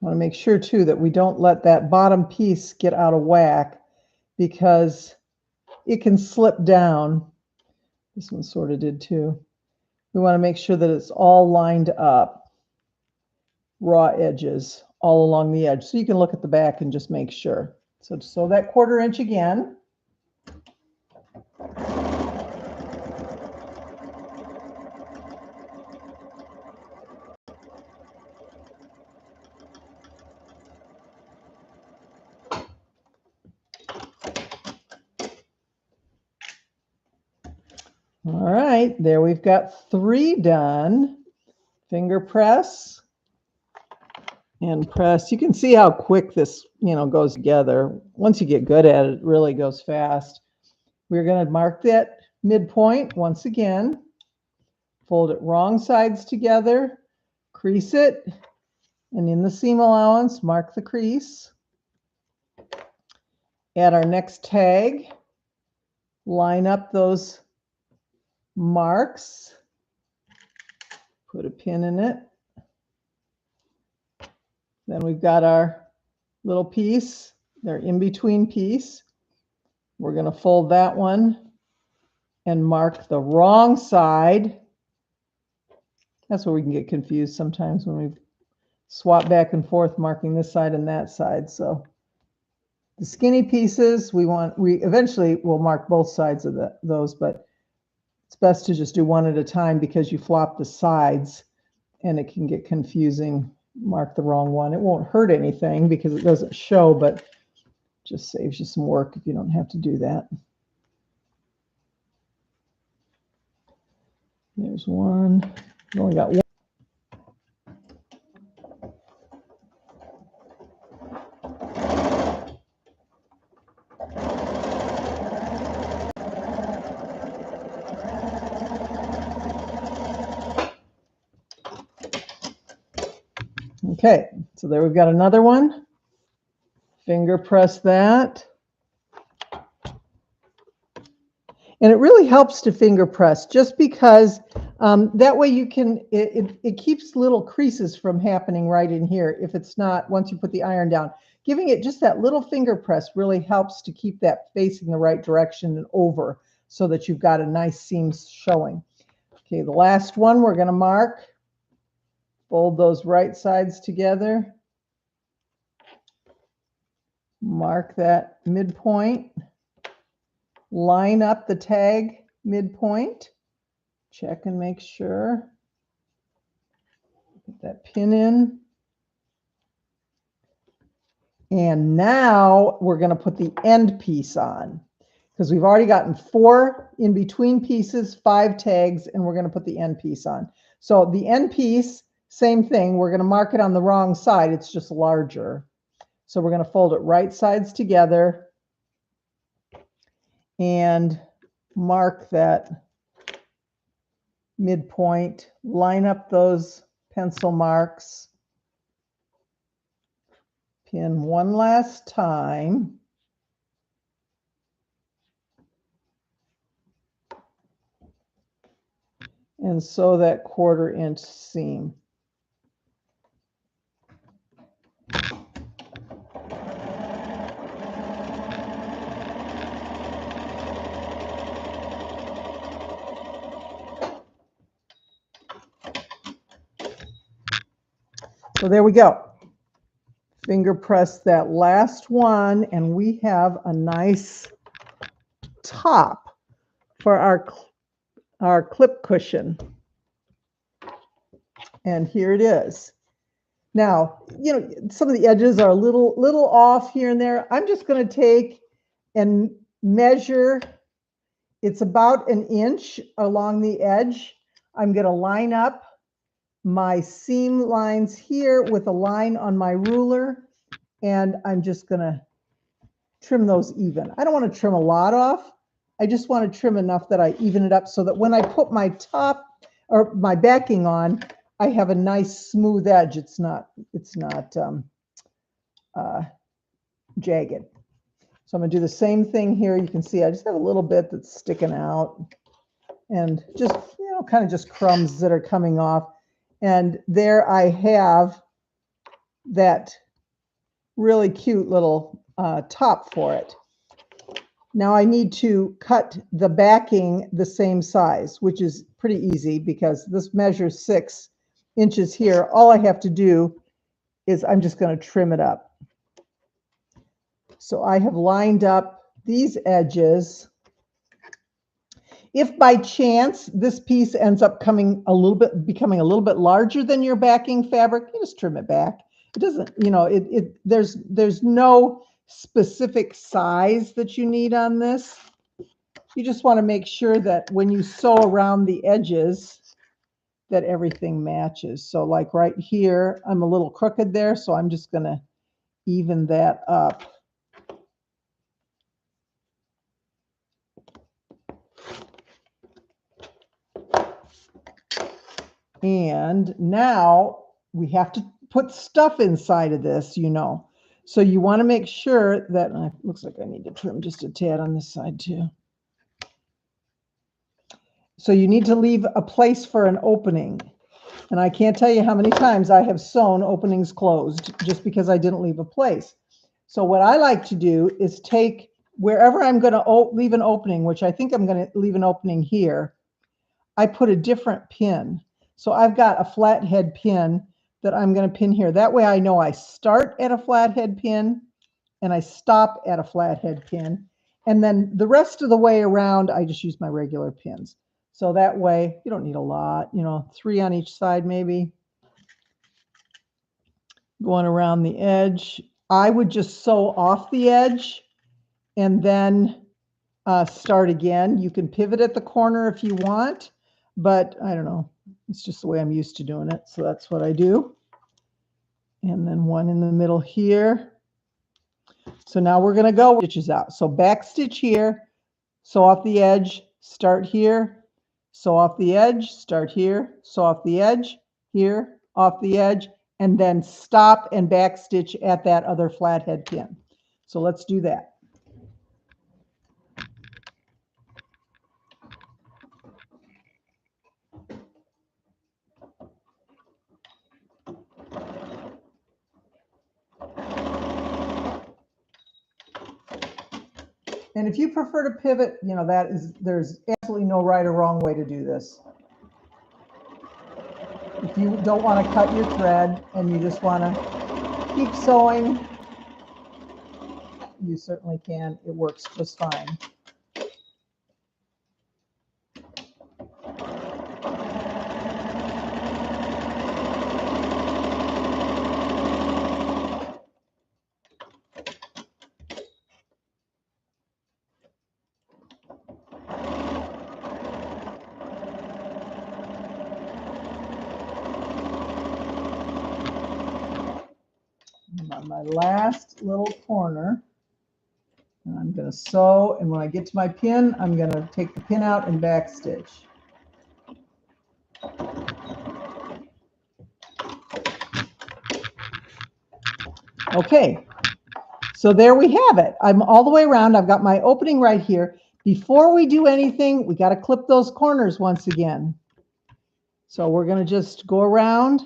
I want to make sure too that we don't let that bottom piece get out of whack because it can slip down. This one sort of did too. We want to make sure that it's all lined up, raw edges all along the edge. So you can look at the back and just make sure. So sew that 1/4 inch again. All right, there we've got 3 done. Finger press and press. You can see how quick this, you know, goes together. Once you get good at it, it really goes fast. We're going to mark that midpoint once again. Fold it wrong sides together, crease it, and in the seam allowance, mark the crease. Add our next tag. Line up those marks. Put a pin in it. Then we've got our little piece, their in-between piece. We're going to fold that one and mark the wrong side. That's where we can get confused sometimes when we swap back and forth marking this side and that side. So the skinny pieces, we eventually will mark both sides of those, but it's best to just do one at a time because you flop the sides and it can get confusing. Mark the wrong one. It won't hurt anything because it doesn't show, but just saves you some work if you don't have to do that. There's one. We only got one. Okay, so there we've got another one. Finger press that. And it really helps to finger press just because that way you can, it keeps little creases from happening right in here if it's not, once you put the iron down. Giving it just that little finger press really helps to keep that facing the right direction and over so that you've got a nice seam showing. Okay, the last one we're going to mark. Fold those right sides together. Mark that midpoint. Line up the tag midpoint. Check and make sure. Put that pin in. And now we're going to put the end piece on because we've already gotten 4 in between pieces, 5 tags, and we're going to put the end piece on. So the end piece, same thing. We're going to mark it on the wrong side. It's just larger. So we're going to fold it right sides together and mark that midpoint. Line up those pencil marks. Pin one last time. And sew that 1/4 inch seam. So there we go. Finger press that last one, and we have a nice top for our clip cushion. And here it is. Now, you know, some of the edges are a little off here and there. I'm just going to take and measure. It's about 1 inch along the edge. I'm going to line up my seam lines here with a line on my ruler, and I'm just going to trim those even. I don't want to trim a lot off. I just want to trim enough that I even it up so that when I put my top or my backing on, I have a nice smooth edge. It's not jagged. So I'm going to do the same thing here. You can see I just have a little bit that's sticking out and just, you know, kind of just crumbs that are coming off. And there I have that really cute little top for it. Now I need to cut the backing the same size, which is pretty easy because this measures 6 inches here. All I have to do is I'm just going to trim it up. So I have lined up these edges. If by chance this piece ends up becoming a little bit larger than your backing fabric, you just trim it back. It doesn't, you know, there's no specific size that you need on this. You just want to make sure that when you sew around the edges that everything matches. So like right here, I'm a little crooked there, so I'm just going to even that up. And now we have to put stuff inside of this, you know. So you want to make sure that, looks like I need to trim just a tad on this side too. So you need to leave a place for an opening. And I can't tell you how many times I have sewn openings closed just because I didn't leave a place. So what I like to do is take wherever I'm going to leave an opening, which I think I'm going to leave an opening here, I put a different pin. So I've got a flathead pin that I'm going to pin here. That way I know I start at a flathead pin and I stop at a flathead pin. And then the rest of the way around, I just use my regular pins. So that way you don't need a lot, 3 on each side maybe. Going around the edge. I would just sew off the edge and then start again. You can pivot at the corner if you want, but I don't know. It's just the way I'm used to doing it. So that's what I do. And then one in the middle here. So now we're going to go stitches out. So back stitch here, sew off the edge, start here, sew off the edge, start here, sew off the edge, here, off the edge, and then stop and back stitch at that other flathead pin. So let's do that. And if you prefer to pivot, there's absolutely no right or wrong way to do this. If you don't want to cut your thread and you just want to keep sewing, you certainly can. It works just fine. On my last little corner, and I'm going to sew, and when I get to my pin, I'm going to take the pin out and back stitch. Okay, so there we have it. I'm all the way around. I've got my opening right here. Before we do anything, we got to clip those corners once again. So we're going to just go around.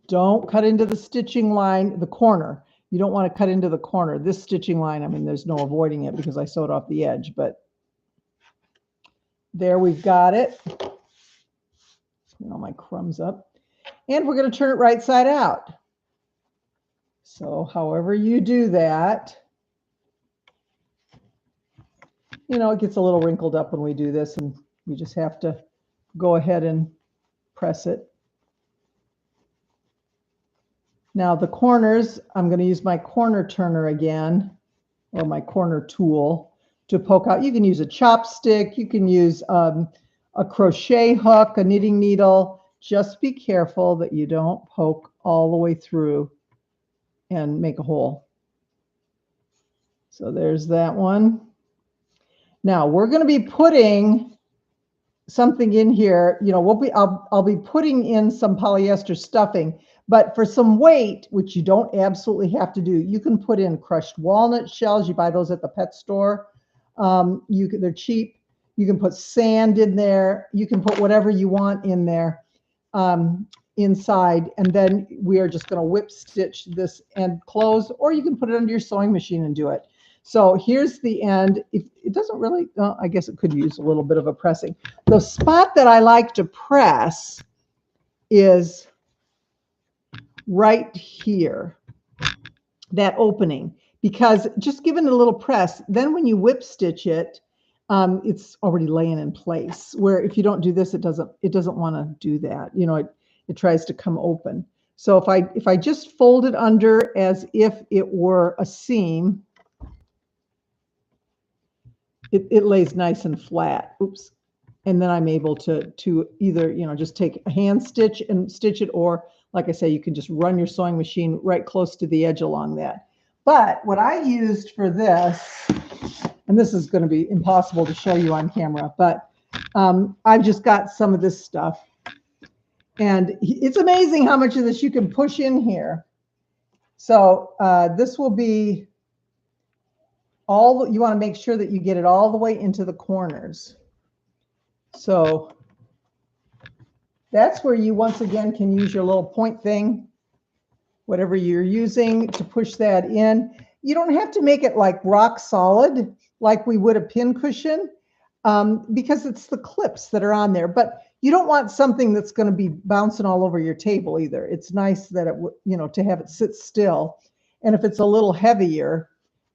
Don't cut into the stitching line, the corner. You don't want to cut into the corner. This stitching line, I mean, there's no avoiding it because I sewed off the edge, but there we've got it. All my crumbs up. And we're going to turn it right side out. So however you do that, it gets a little wrinkled up when we do this, and we just have to go ahead and press it. Now the corners, I'm going to use my corner turner again, or my corner tool to poke out. You can use a chopstick, you can use a crochet hook, a knitting needle. Just be careful that you don't poke all the way through and make a hole. So there's that one. Now we're going to be putting something in here. I'll be putting in some polyester stuffing, but for some weight, which you don't absolutely have to do, you can put in crushed walnut shells. You buy those at the pet store. They're cheap. You can put sand in there. You can put whatever you want in there inside, and then we are just going to whip stitch this end close, or you can put it under your sewing machine and do it. So here's the end. It doesn't really, I guess it could use a little bit of a pressing. The spot that I like to press is right here, that opening, because just given a little press, then when you whip stitch it, it's already laying in place. Where if you don't do this, it doesn't want to do that. It tries to come open. So if I just fold it under as if it were a seam, it lays nice and flat. Oops. And then I'm able to either, just take a hand stitch and stitch it, or like I say, you can just run your sewing machine right close to the edge along that. But what I used for this, and this is going to be impossible to show you on camera, but I've just got some of this stuff. And it's amazing how much of this you can push in here. So this will be you want to make sure that you get it all the way into the corners. So that's where you once again can use your little point thing, whatever you're using to push that in. You don't have to make it like rock solid, like we would a pin cushion, because it's the clips that are on there. But you don't want something that's going to be bouncing all over your table either. It's nice that it, to have it sit still. And if it's a little heavier,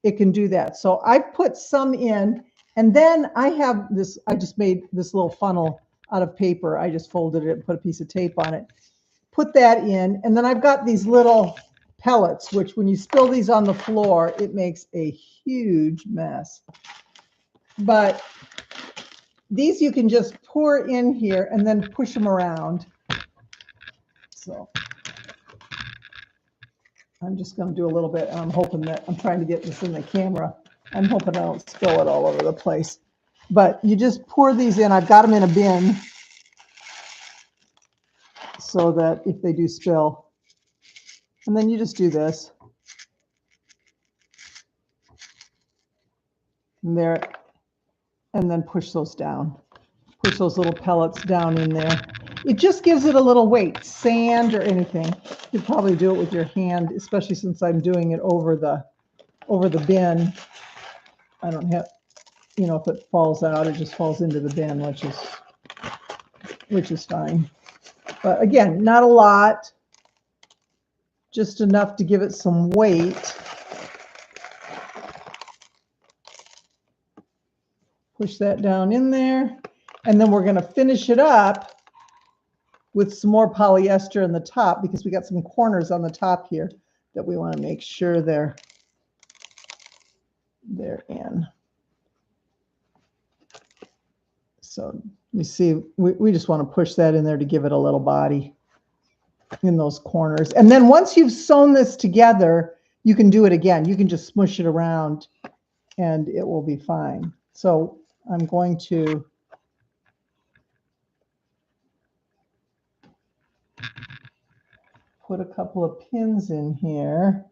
it can do that. So I put some in, and then I have this, I just made this little funnel out of paper. I just folded it and put a piece of tape on it. Put that in, and then I've got these little pellets, which when you spill these on the floor, it makes a huge mess. But these you can just pour in here and then push them around. So I'm just going to do a little bit. I'm hoping that I'm trying to get this in the camera. I'm hoping I don't spill it all over the place. But you just pour these in. I've got them in a bin so that if they do spill, and then you just do this. And there, and then push those down. Push those little pellets down in there. It just gives it a little weight, sand or anything. You could probably do it with your hand, especially since I'm doing it over the bin. I don't have, if it falls out, it just falls into the bin, which is fine. But again, not a lot, just enough to give it some weight. Push that down in there. And then we're going to finish it up with some more polyester in the top, because we got some corners on the top here that we want to make sure they're in. So you see, we just want to push that in there to give it a little body in those corners. And then once you've sewn this together, you can do it again. You can just smush it around and it will be fine. So I'm going to put a couple of pins in here.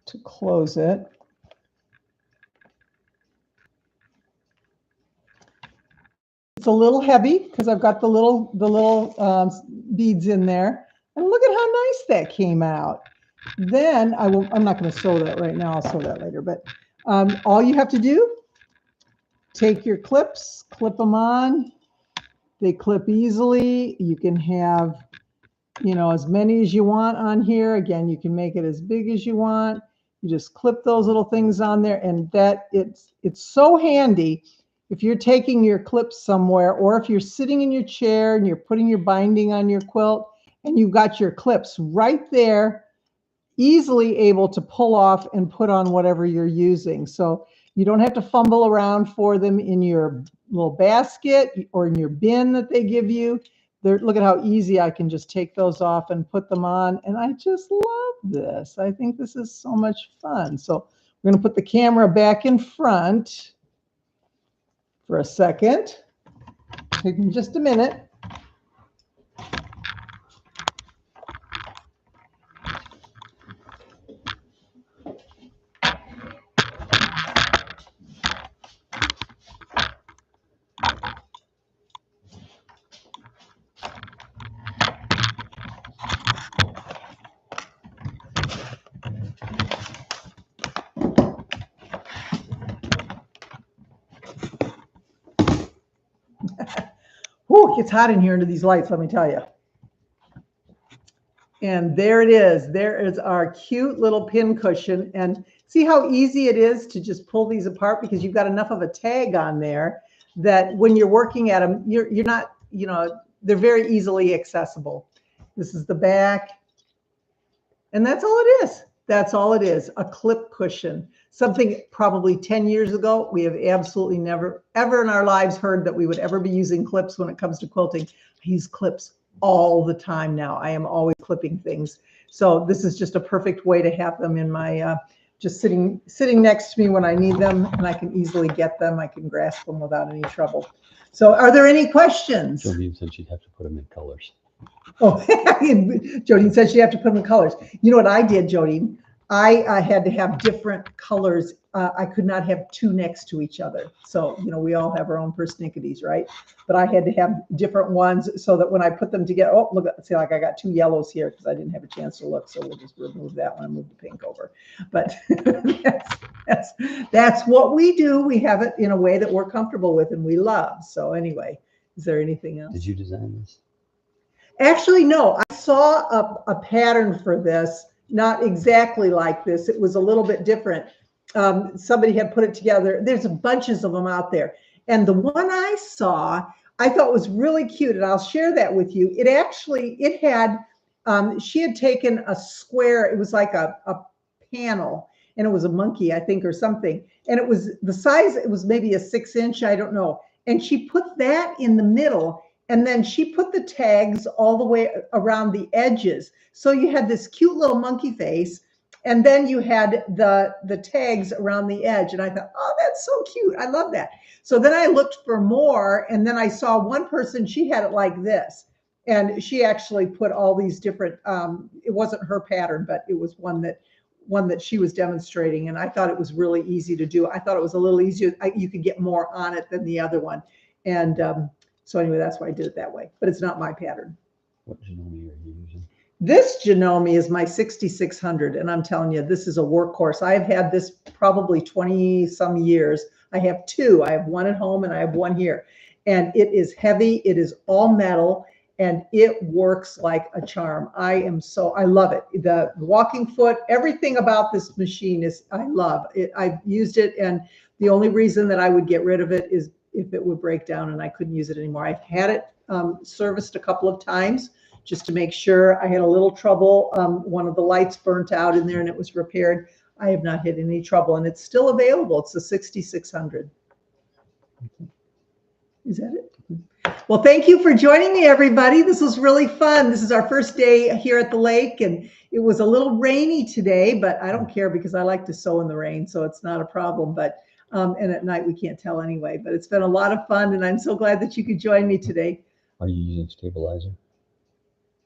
To close it. It's a little heavy because I've got the little beads in there. And look at how nice that came out. Then I'm not going to sew that right now. I'll sew that later. But all you have to do, take your clips, clip them on. They clip easily. You can have, as many as you want on here. Again, you can make it as big as you want. You just clip those little things on there, and it's so handy if you're taking your clips somewhere, or if you're sitting in your chair and you're putting your binding on your quilt and you've got your clips right there, easily able to pull off and put on whatever you're using. So you don't have to fumble around for them in your little basket or in your bin that they give you. Look at how easy I can just take those off and put them on. And I just love this. I think this is so much fun. So we're going to put the camera back in front for a second. Taking just a minute. Whew, it gets hot in here under these lights, let me tell you. And there it is. There is our cute little pin cushion. And see how easy it is to just pull these apart, because you've got enough of a tag on there that when you're working at them, you're not, they're very easily accessible. This is the back. And that's all it is. That's all it is, a clip cushion. Something probably 10 years ago, we have absolutely never, ever in our lives heard that we would ever be using clips when it comes to quilting. I use clips all the time now. I am always clipping things. So this is just a perfect way to have them in my, just sitting next to me when I need them, and I can easily get them. I can grasp them without any trouble. So are there any questions? Jolene said she'd have to put them in colors. Oh, Jodine said she have to put them in colors. You know what I did, Jodine? I had to have different colors I could not have two next to each other. So, you know, we all have our own persnicketies, right? But I had to have different ones so that when I put them together, oh, look, see, like I got two yellows here because I didn't have a chance to look. So we'll just remove that one and move the pink over. But that's what we do. We have it in a way that we're comfortable with and we love. So anyway, is there anything else? Did you design this? Actually, no, I saw a pattern for this, not exactly like this. It was a little bit different. Somebody had put it together. There's bunches of them out there. And the one I saw, I thought was really cute. And I'll share that with you. It had, she had taken a square. It was like a panel and it was a monkey, I think, or something. And it was the size, it was maybe a 6-inch, I don't know. And she put that in the middle. And then she put the tags all the way around the edges. So you had this cute little monkey face, and then you had the tags around the edge. And I thought, oh, that's so cute. I love that. So then I looked for more, and then I saw one person, she had it like this. And she actually put all these different, it wasn't her pattern, but it was one that she was demonstrating. And I thought it was really easy to do. I thought it was a little easier. You could get more on it than the other one. And so anyway, that's why I did it that way, but it's not my pattern. What Janome are you using? This Janome is my 6600, and I'm telling you, this is a workhorse. I've had this probably 20 some years. I have two. I have one at home and I have one here. And it is heavy. It is all metal and it works like a charm. I love it. The walking foot, everything about this machine I love it. I've used it, and the only reason that I would get rid of it is if it would break down and I couldn't use it anymore. I've had it serviced a couple of times just to make sure. I had a little trouble. One of the lights burnt out in there and it was repaired. I have not had any trouble and it's still available. It's a 6600. Is that it? Well, thank you for joining me, everybody. This was really fun. This is our first day here at the lake and it was a little rainy today, but I don't care because I like to sew in the rain, so it's not a problem. But and at night we can't tell anyway, but it's been a lot of fun and I'm so glad that you could join me today. Are you using stabilizer?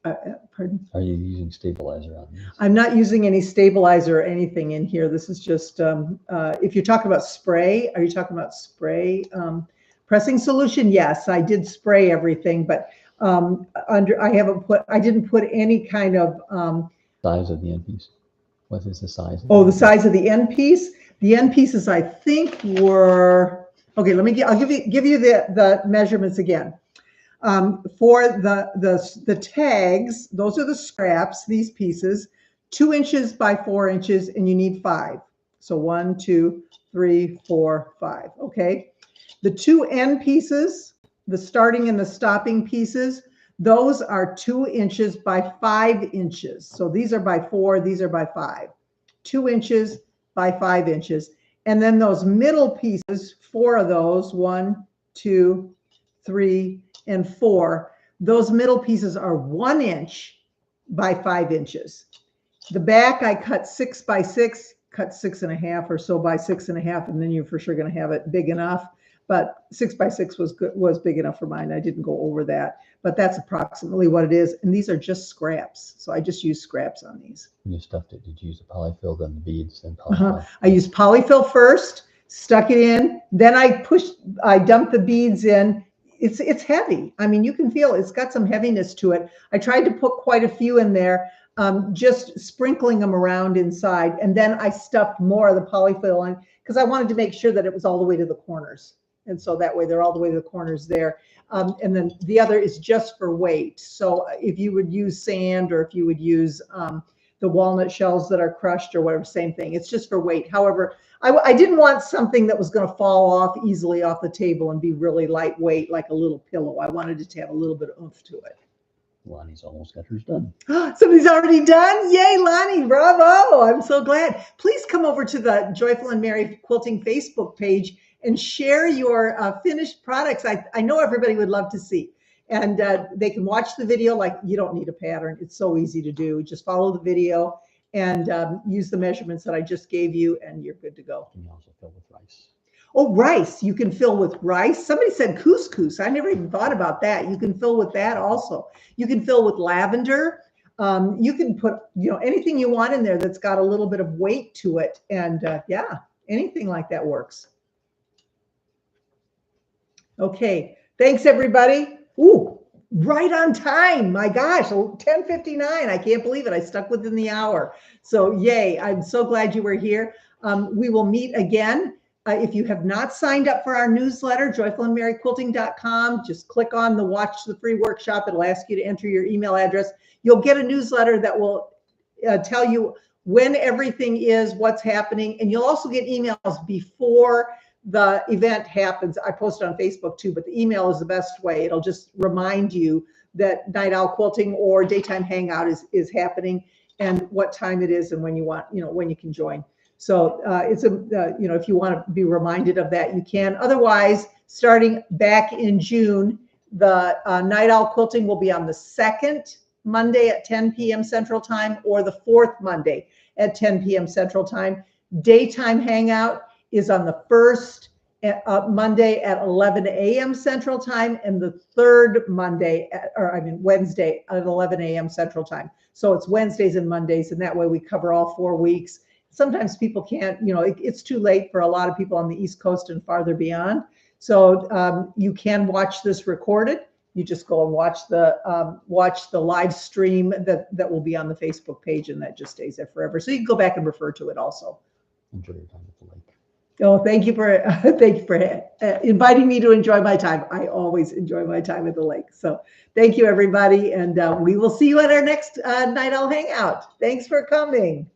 Pardon? Are you using stabilizer on this? I'm not using any stabilizer or anything in here. This is just, if you're talking about spray, are you talking about spray pressing solution? Yes, I did spray everything, but I didn't put any kind of Size of the end piece. What is the size? The size of the end piece. The end pieces, I think, were, okay, I'll give you the measurements again. For the tags, those are the scraps, these pieces, 2 inches by 4 inches, and you need 5. So 1, 2, 3, 4, 5. Okay. The 2 end pieces, the starting and the stopping pieces, those are 2 inches by 5 inches. So these are by 4, these are by 5. 2 inches by 5 inches. And then those middle pieces, 4 of those, 1, 2, 3, and 4, those middle pieces are 1 inch by 5 inches. The back I cut 6 by 6, cut 6.5 or so by 6.5, and then you're for sure going to have it big enough. But 6 by 6 was big enough for mine. I didn't go over that, but that's approximately what it is. And these are just scraps. So I just use scraps on these. When you stuffed it, did you use a polyfill, then the beads, then polyfill? I used polyfill first, stuck it in, then I dumped the beads in. It's heavy. I mean, you can feel it's got some heaviness to it. I tried to put quite a few in there, just sprinkling them around inside. And then I stuffed more of the polyfill in because I wanted to make sure that it was all the way to the corners. And so that way they're all the way to the corners there. And then the other is just for weight. So if you would use sand or if you would use the walnut shells that are crushed or whatever, same thing. It's just for weight. However, I didn't want something that was going to fall off easily off the table and be really lightweight, like a little pillow. I wanted it to have a little bit of oomph to it. Lonnie's almost got hers done. Somebody's already done? Yay, Lonnie, bravo. I'm so glad. Please come over to the Joyful and Merry Quilting Facebook page and share your finished products. I know everybody would love to see. And they can watch the video. Like, you don't need a pattern. It's so easy to do. Just follow the video and use the measurements that I just gave you, and you're good to go. You can also fill with rice. Oh, rice. You can fill with rice. Somebody said couscous. I never even thought about that. You can fill with that also. You can fill with lavender. You can put, anything you want in there that's got a little bit of weight to it. And yeah. anything like that works. Okay, thanks everybody. Ooh, right on time. My gosh, 10:59. I can't believe it. I stuck within the hour. So yay, I'm so glad you were here. We will meet again. If you have not signed up for our newsletter, joyfulandmerryquilting.com, just click on the watch the free workshop. It'll ask you to enter your email address. You'll get a newsletter that will tell you when everything is, what's happening, and you'll also get emails before the event happens. I post it on Facebook too, but the email is the best way. It'll just remind you that Night Owl Quilting or Daytime Hangout is happening and what time it is and when you want, when you can join. So it's if you want to be reminded of that, you can. Otherwise, starting back in June, the Night Owl Quilting will be on the second Monday at 10 p.m. Central Time or the fourth Monday at 10 p.m. Central Time. Daytime Hangout is on the first Monday at 11 a.m. Central Time and the third Wednesday at 11 a.m. Central Time. So it's Wednesdays and Mondays, and that way we cover all 4 weeks. Sometimes people can't, it's too late for a lot of people on the East Coast and farther beyond. So you can watch this recorded. You just go and watch the live stream that will be on the Facebook page, and that just stays there forever. So you can go back and refer to it also. Enjoy your time at the lake. Oh, thank you for inviting me to enjoy my time. I always enjoy my time at the lake. So thank you, everybody, and we will see you at our next Night Owl Hangout. Thanks for coming.